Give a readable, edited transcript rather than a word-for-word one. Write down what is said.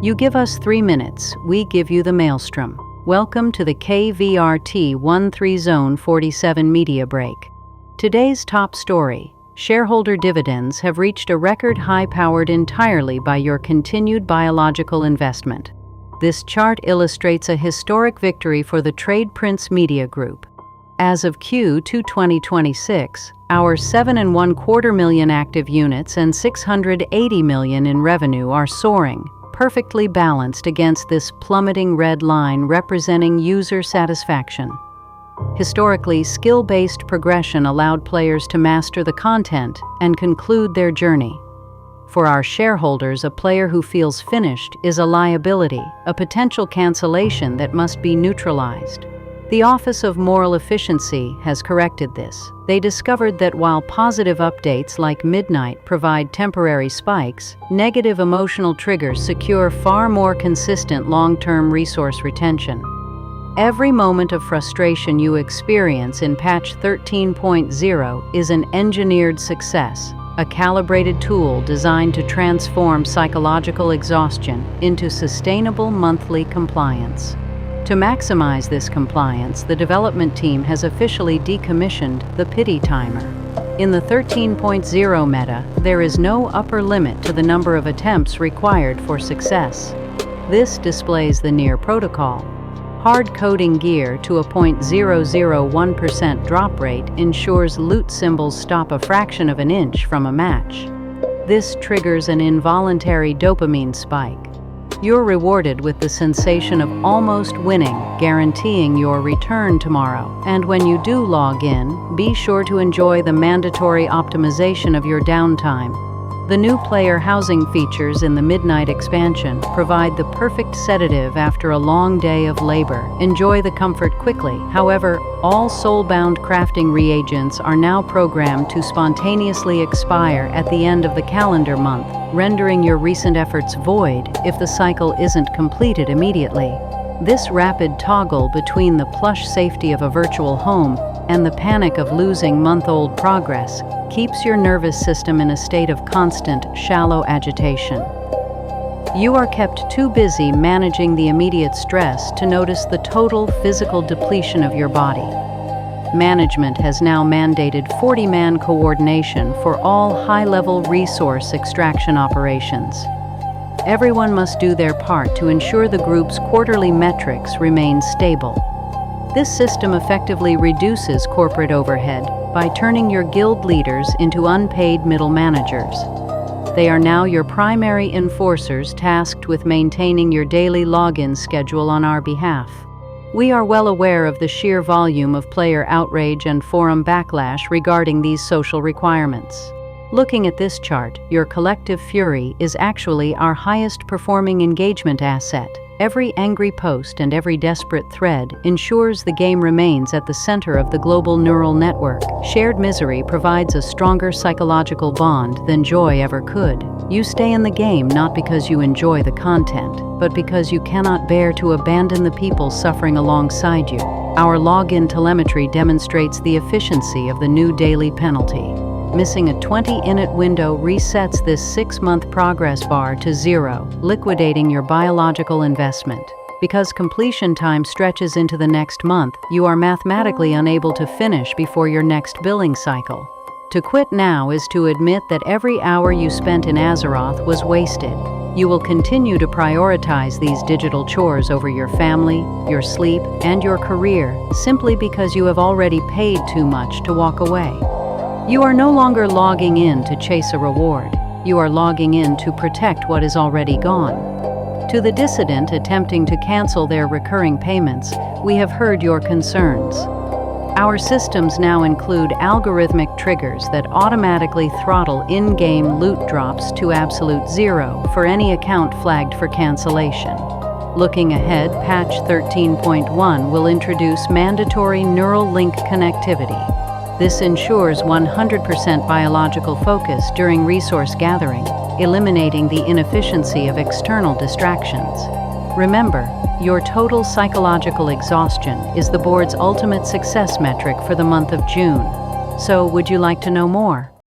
You give us 3 minutes, we give you the maelstrom. Welcome to the KVRT-13 Zone 47 Media Break. Today's top story: shareholder dividends have reached a record high powered entirely by your continued biological investment. This chart illustrates a historic victory for the Trade Prince Media Group. As of Q2 2026, our 7.25 million active units and 680 million in revenue are soaring, perfectly balanced against this plummeting red line representing user satisfaction. Historically, skill-based progression allowed players to master the content and conclude their journey. For our shareholders, a player who feels finished is a liability, a potential cancellation that must be neutralized. The Office of Moral Efficiency has corrected this. They discovered that while positive updates like Midnight provide temporary spikes, negative emotional triggers secure far more consistent long-term resource retention. Every moment of frustration you experience in Patch 13.0 is an engineered success, a calibrated tool designed to transform psychological exhaustion into sustainable monthly compliance. To maximize this compliance, the development team has officially decommissioned the pity timer. In the 13.0 meta, there is no upper limit to the number of attempts required for success. This displays the near protocol. Hard coding gear to a 0.001% drop rate ensures loot symbols stop a fraction of an inch from a match. This triggers an involuntary dopamine spike. You're rewarded with the sensation of almost winning, guaranteeing your return tomorrow. And when you do log in, be sure to enjoy the mandatory optimization of your downtime. The new player housing features in the Midnight expansion provide the perfect sedative after a long day of labor. Enjoy the comfort quickly. However, all soulbound crafting reagents are now programmed to spontaneously expire at the end of the calendar month, rendering your recent efforts void if the cycle isn't completed immediately. This rapid toggle between the plush safety of a virtual home and the panic of losing month-old progress keeps your nervous system in a state of constant, shallow agitation. You are kept too busy managing the immediate stress to notice the total physical depletion of your body. Management has now mandated 40-man coordination for all high-level resource extraction operations. Everyone must do their part to ensure the group's quarterly metrics remain stable. This system effectively reduces corporate overhead by turning your guild leaders into unpaid middle managers. They are now your primary enforcers tasked with maintaining your daily login schedule on our behalf. We are well aware of the sheer volume of player outrage and forum backlash regarding these social requirements. Looking at this chart, your collective fury is actually our highest performing engagement asset. Every angry post and every desperate thread ensures the game remains at the center of the global neural network. Shared misery provides a stronger psychological bond than joy ever could. You stay in the game not because you enjoy the content, but because you cannot bear to abandon the people suffering alongside you. Our login telemetry demonstrates the efficiency of the new daily penalty. Missing a 20-init window resets this 6-month progress bar to 0, liquidating your biological investment. Because completion time stretches into the next month, you are mathematically unable to finish before your next billing cycle. To quit now is to admit that every hour you spent in Azeroth was wasted. You will continue to prioritize these digital chores over your family, your sleep, and your career, simply because you have already paid too much to walk away. You are no longer logging in to chase a reward. You are logging in to protect what is already gone. To the dissident attempting to cancel their recurring payments, we have heard your concerns. Our systems now include algorithmic triggers that automatically throttle in-game loot drops to absolute 0 for any account flagged for cancellation. Looking ahead, Patch 13.1 will introduce mandatory neural link connectivity. This ensures 100% biological focus during resource gathering, eliminating the inefficiency of external distractions. Remember, your total psychological exhaustion is the board's ultimate success metric for the month of June. So, would you like to know more?